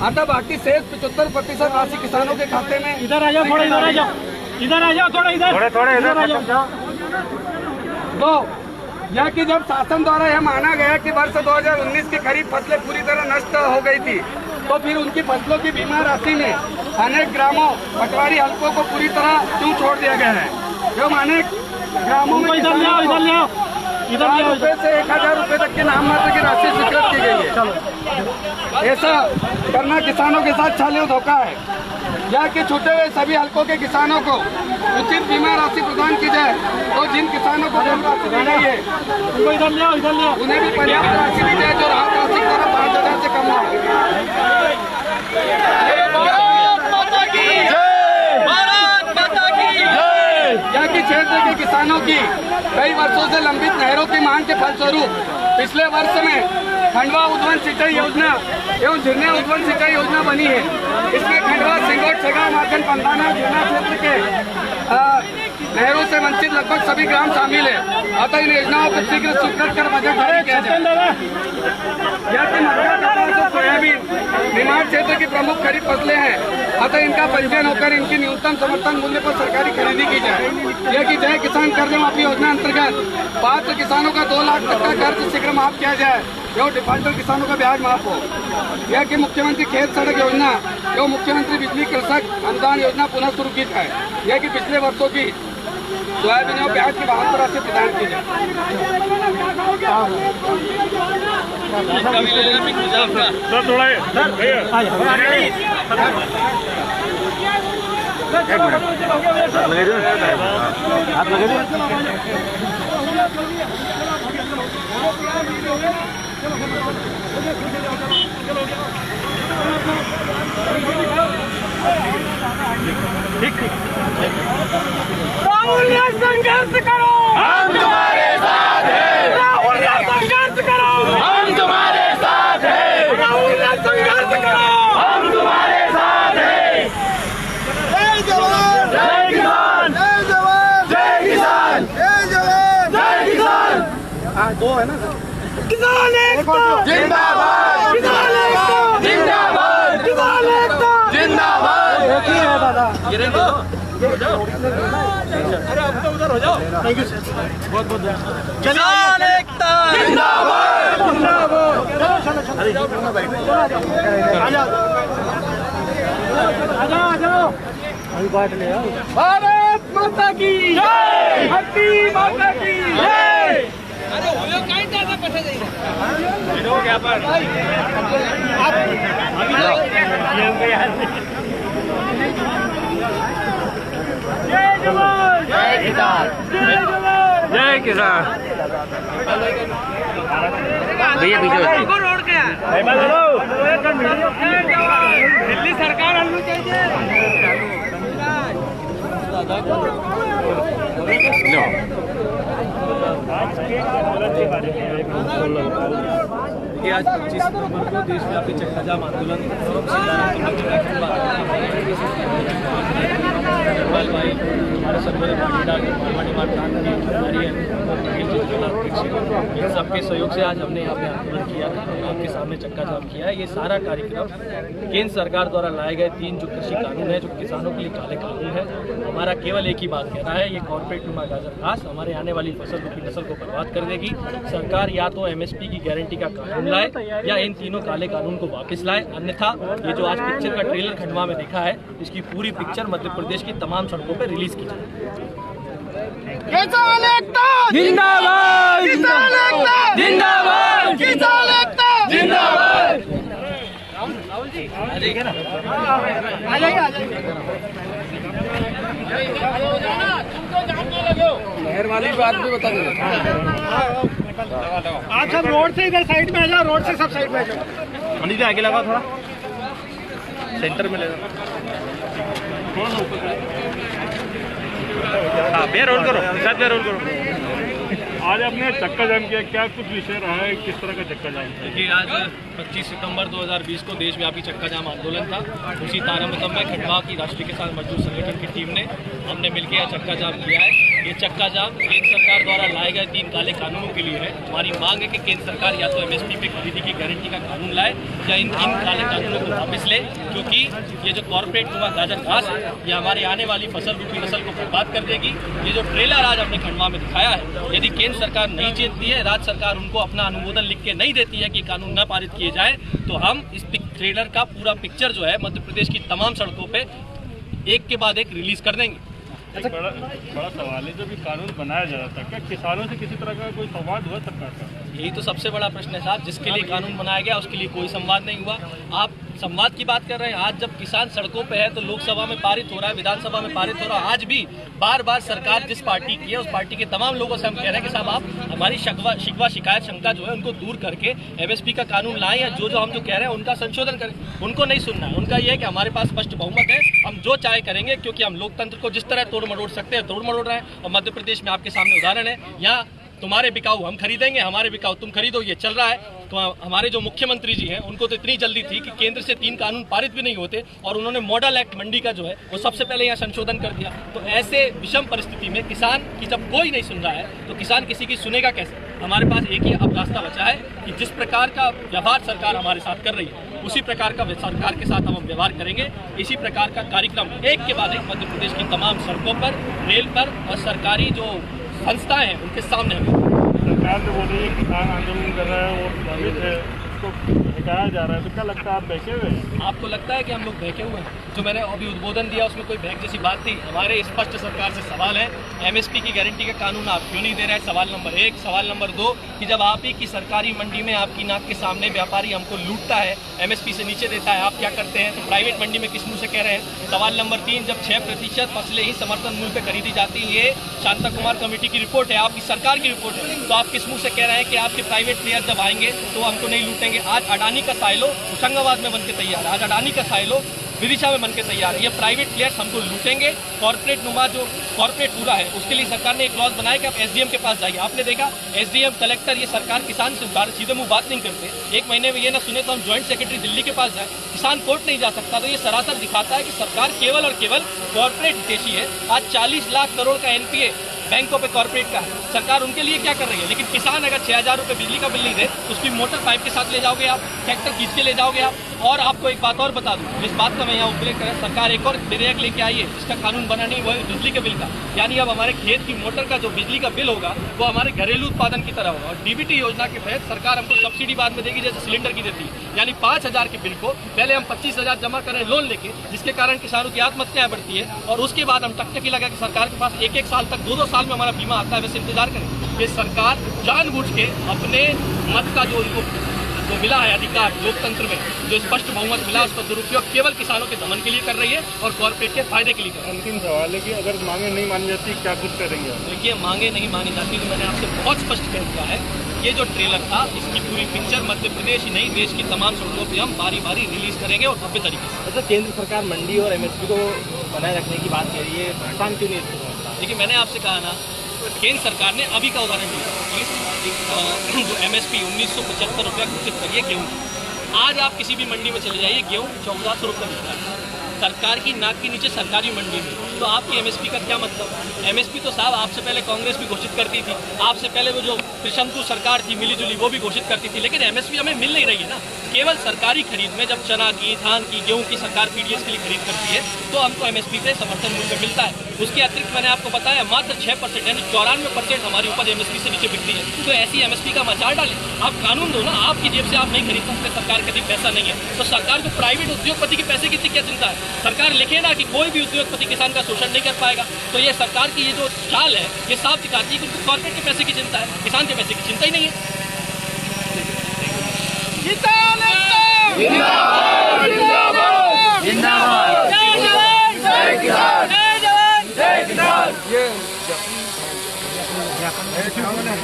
अतः बाकी शेष 75% राशि किसानों के खाते में। इधर आ जाओ, थोड़ा इधर आ जाओ, इधर आ जाओ, थोड़ा इधर, थोड़ा इधर आ जाओ। तो यह कि जब शासन द्वारा यह माना गया कि वर्ष 2019 की खरीफ फसलें पूरी तरह नष्ट हो गई थी, तो फिर उनकी फसलों की बीमा राशि में अनेक ग्रामों पटवारी हल्कों को पूरी तरह क्यों छोड़ दिया गया है? एवं अनेक ग्रामों में इधर ले आओ, इधर ले आओ, इधर ले आओ। रुपए से 1,000 रुपए तक की नाम मात्र की राशि स्वीकृत की गई है। ऐसा करना किसानों के साथ छाले धोखा है। या कि छूटे हुए सभी हल्कों के किसानों को उचित बीमा राशि प्रदान की जाए, और जिन किसानों को कम राशि दी गई है उनको इधर ले आओ, इधर ले आओ। उन्हें भी पर्याप्त राशि दी जाए, जो राहत राशि द्वारा 5,000 से कम हो। या कि क्षेत्र के किसानों की कई वर्षों से लंबित नहरों की मांग के फलस्वरूप पिछले वर्ष में खंडवा उद्वन सिंचाई योजना एवं झिरने उद्वन सिंचाई योजना बनी है। इसमें खंडवा, सिंगोट, छेगांव, माखन, पंधाना जिला क्षेत्र के नहरों से वंचित लगभग सभी ग्राम शामिल है। अतः इन योजनाओं को शीघ्र स्वीकृत कर बजट जारी किया जाए। सोयाबीन निमाड़ क्षेत्र की प्रमुख खरीफ फसलें हैं, अतः इनका पंजीयन होकर इनकी न्यूनतम समर्थन मूल्य पर सरकारी खरीदी की जाए। यह कि जय किसान कर्ज माफी योजना अंतर्गत पात्र किसानों का 2 लाख तक का कर्ज शीघ्र माफ किया जाए एवं डिफाल्टर किसानों का ब्याज माफ हो। यह कि मुख्यमंत्री खेत सड़क योजना एवं मुख्यमंत्री बिजली कृषक अनुदान योजना पुनः शुरू की जाए। यह कि पिछले वर्षों की सोयाबीन और प्याज की 72 राशि प्रदान की जाए। राहुल ने संघर्ष करो, हम तुम्हारे साथ हैं। राहुल ने संघर्ष करो, हम तुम्हारे साथ हैं। राहुल ने संघर्ष करो, हम तुम्हारे साथ हैं। जय जवान, जय किसान, जय जवान, जय किसान, जय जवान, जय किसान। दो है ना किसान एकता जिंदाबाद, किसान एकता जिंदाबाद, किसान एकता जिंदाबाद। एक ही है दादा। अरे अब तो उधर हो जाओ। थैंक यू सर, बहुत बहुत धन्यवाद। किसान एकता जिंदाबाद, जिंदाबाद। आ जाओ। अभी बात ले आओ। भारत माता की जय, धरती माता की जय। अरे वो लोग कहीं ज्यादा पता नहीं है क्या पर जय जवान, जय किसान, जय जवान, जय किसान। भैया पीछे रोड क्या दिल्ली सरकार आनी चाहिए। आज 25 सितंबर को देशव्यापी चक्का जाम आंदोलन हमारे सर्वोदय पाटीदार इन सबके सहयोग से आज हमने यहाँ पे आंदोलन किया था, आपके सामने चक्का जाम किया है। ये सारा कार्यक्रम केंद्र सरकार द्वारा लाए गए 3 जो कृषि कानून है, जो किसानों के लिए काले कानून है, हमारा केवल एक ही बात कहना है, ये कॉर्पोरेट नुमा गाजर घास हमारे आने वाली फसल रूपी नस्ल को बर्बाद कर देगी। सरकार या तो MSP की गारंटी का कानून लाए या इन तीनों काले कानून को वापस लाए, अन्यथा ये जो आज पिक्चर का ट्रेलर खंडवा में देखा है, इसकी पूरी पिक्चर मध्य प्रदेश की तमाम सड़कों पर रिलीज की जाए। किसान एकता जिंदाबाद, किसान एकता जिंदाबाद, किसान एकता जिंदाबाद। नहर वाली बात भी बता दें। आप सब रोड से इधर साइड में आ जाओ, रोड से सब साइड में आ जाओ। मनीष आगे लगा, थोड़ा सेंटर में ले जाओ, थोड़ा सा ऊपर रोल करो, साथ में रोल करो। आज आपने चक्का जाम किया, क्या कुछ विषय रहा है, किस तरह का चक्का जाम? देखिए, आज 25 सितंबर 2020 को देशव्यापी चक्का जाम आंदोलन था। उसी तारतम्य में खंडवा की राष्ट्रीय किसान मजदूर संगठन की टीम ने हमने मिलकर यह चक्का जाम किया है। ये चक्का जाम केंद्र सरकार द्वारा लाए गए 3 काले कानूनों के लिए है। हमारी मांग है कि केंद्र सरकार या तो MSP पे खरीदी की गारंटी का कानून लाए या इन काले कानूनों को वापस ले, क्योंकि ये जो कॉर्पोरेट नुमा गाजर घास है, ये हमारी आने वाली फसल रूपी नस्ल को बर्बाद कर देगी। ये जो ट्रेलर आज हमने खंडवा में दिखाया है, यदि केंद्र सरकार नहीं चेतती है, राज्य सरकार उनको अपना अनुमोदन लिख के नहीं देती है कि कानून न पारित किए जाए, तो हम इस ट्रेलर का पूरा पिक्चर जो है मध्य प्रदेश की तमाम सड़कों पे एक के बाद एक रिलीज कर देंगे। बड़ा सवाल है, जब ये कानून बनाया जा रहा था, क्या किसानों से किसी तरह का कोई संवाद हुआ सरकार का? यही तो सबसे बड़ा प्रश्न है साहब, जिसके लिए कानून बनाया गया उसके लिए कोई संवाद नहीं हुआ। आप संवाद की बात कर रहे हैं, आज जब किसान सड़कों पे है तो लोकसभा में पारित हो रहा है, विधानसभा में पारित हो रहा है। आज भी बार बार सरकार जिस पार्टी की है, उस पार्टी के तमाम लोगों से हम कह रहे हैं कि साहब आप हमारी शिकवा शिकायत शंका जो है उनको दूर करके MSP का कानून लाएं, या जो हम जो कह रहे हैं उनका संशोधन करें। उनको नहीं सुनना है, उनका ये है कि हमारे पास स्पष्ट बहुमत है, हम जो चाहे करेंगे, क्योंकि हम लोकतंत्र को जिस तरह तोड़ मरोड़ सकते हैं तोड़ मरोड़ रहे हैं। और मध्य प्रदेश में आपके सामने उदाहरण है, यहाँ तुम्हारे बिकाऊ हम खरीदेंगे, हमारे बिकाऊ तुम खरीदो, ये चल रहा है। तो हमारे जो मुख्यमंत्री जी हैं उनको तो इतनी जल्दी थी कि केंद्र से 3 कानून पारित भी नहीं होते और उन्होंने मॉडल एक्ट मंडी का जो है वो सबसे पहले यहाँ संशोधन कर दिया। तो ऐसे विषम परिस्थिति में किसान की जब कोई नहीं सुन रहा है तो किसान किसी की सुनेगा कैसे? हमारे पास एक ही अब रास्ता बचा है कि जिस प्रकार का व्यवहार सरकार हमारे साथ कर रही है उसी प्रकार का सरकार के साथ हम व्यवहार करेंगे। इसी प्रकार का कार्यक्रम एक के बाद एक मध्य प्रदेश की तमाम सड़कों पर, रेल पर और सरकारी जो संस्थाएं हैं उनके सामने हमें। सरकार जो बोल रही है किसान आंदोलन कर रहा है और दलित है उसको हटाया जा रहा है, तो क्या लगता है आप बहके हुए हैं? आपको लगता है कि हम लोग बहके हुए हैं? जो मैंने अभी उद्बोधन दिया उसमें कोई बहक जैसी बात थी। हमारे स्पष्ट सरकार से सवाल है, एमएसपी की गारंटी का कानून आप क्यों नहीं दे रहे हैं? सवाल नंबर 1। सवाल नंबर 2 कि जब आप ही की सरकारी मंडी में आपकी नाक के सामने व्यापारी हमको लूटता है, एमएसपी से नीचे देता है, आप क्या करते हैं? तो प्राइवेट मंडी में किस मुँह से कह रहे हैं? सवाल नंबर 3 जब 6% फसलें ही समर्थन मूल्य पर खरीदी जाती है, ये शांता कुमार कमेटी की रिपोर्ट है, आपकी सरकार की रिपोर्ट है, तो आप किस मुँह से कह रहे हैं कि आपके प्राइवेट प्लेयर जब आएंगे तो हमको नहीं लूटेंगे? आज अडानी का साइलो होशंगाबाद में बन के तैयार है, आज अडानी का साइलो विदिशा में बन के तैयार है। ये प्राइवेट प्लेयर्स हमको लूटेंगे। कॉर्पोरेट नुमा जो कॉर्पोरेट पूरा है उसके लिए सरकार ने एक क्लॉज बनाया कि आप एसडीएम के पास जाइए। आपने देखा एसडीएम, कलेक्टर, ये सरकार किसान से सीधे मुंह बात नहीं करते। एक महीने में ये ना सुने तो हम ज्वाइंट सेक्रेटरी दिल्ली के पास जाए, किसान कोर्ट नहीं जा सकता। तो ये सरासर दिखाता है कि सरकार केवल और केवल कॉर्पोरेट हितैषी है। आज 40 लाख करोड़ का एनपीए बैंकों पे कॉर्पोरेट का है, सरकार उनके लिए क्या कर रही है? लेकिन किसान अगर 6000 रुपये बिजली का बिल नहीं दे तो उसकी मोटर पाइप के साथ ले जाओगे आप, ट्रैक्टर खींच के ले जाओगे आप। और आपको एक बात और बता दूं, इस बात का मैं यहाँ उल्लेख करें, सरकार एक और विधेयक लेके आई है जिसका कानून बना नहीं, वो है बिजली के बिल का। यानी अब हमारे खेत की मोटर का जो बिजली का बिल होगा वो हमारे घरेलू उत्पादन की तरह होगा। और डीबीटी योजना के तहत सरकार हमको सब्सिडी बाद में देगी, जैसे सिलेंडर की देती है। यानी 5000 के बिल को पहले हम 25,000 जमा करें लोन लेके, जिसके कारण किसानों की आत्महत्याएं बढ़ती है। और उसके बाद हम टकटकी लगा कि सरकार के पास 1-1 साल तक 2-2 साल में हमारा बीमा आता है, वैसे इंतजार करें। ये सरकार जानबूझ के अपने मत का जो उनको जो मिला है अधिकार लोकतंत्र में, जो स्पष्ट बहुमत मिला, उसका दुरुपयोग केवल किसानों के दमन के लिए कर रही है और कॉर्पोरेट के फायदे के लिए कर रही है। अंतिम सवाल है कि अगर मांगे नहीं मानी जाती क्या कुछ करेंगे? देखिए, मांगे नहीं मानी जाती तो मैंने आपसे बहुत स्पष्ट कह दिया है। ये जो ट्रेलर था इसकी पूरी पिक्चर मध्य प्रदेश ही नहीं देश की तमाम सड़कों पर हम बारी बारी रिलीज करेंगे और भव्य तरीके से। अच्छा, केंद्र सरकार मंडी और एमएसपी को बनाए रखने की बात कह रही है, किसान क्यों नहीं इसको? देखिए, मैंने आपसे कहा ना, केंद्र सरकार ने अभी का उदाहरण दिया, जो एमएसपी 1975 रुपया घोषित करिए गेहूँ, आज आप किसी भी मंडी में चले जाइए, गेहूँ 1400 रुपये मिलता है सरकार की नाक के नीचे सरकारी मंडी में। तो आपकी एमएसपी का क्या मतलब? एमएसपी तो साहब आपसे पहले कांग्रेस भी घोषित करती थी, आपसे पहले वो जो त्रिशंकु सरकार थी मिली जुली वो भी घोषित करती थी, लेकिन एमएसपी हमें मिल नहीं रही है ना। केवल सरकारी खरीद में जब चना की, धान की, गेहूं की सरकार पीडीएस के लिए खरीद करती है तो हमको एमएसपी पे समर्थन मूल्य मिलता है। उसके अतिरिक्त मैंने आपको बताया मात्र 6% यानी 94% हमारी उपज एमएसपी से नीचे बिकती है। तो ऐसी एमएसपी का मचार डालें, आप कानून दो ना, आपकी जेब से आप नहीं खरीद सकते, सरकार के अधिक पैसा नहीं है तो सरकार को प्राइवेट उद्योगपति के पैसे की क्या चिंता है? सरकार लिखे ना कि कोई भी उद्योगपति किसान का शोषण नहीं कर पाएगा। तो ये सरकार की ये जो चाल है ये साफ दिखाती है कि उनको कॉर्पोरेट के पैसे की चिंता है, किसान के पैसे की चिंता ही नहीं है।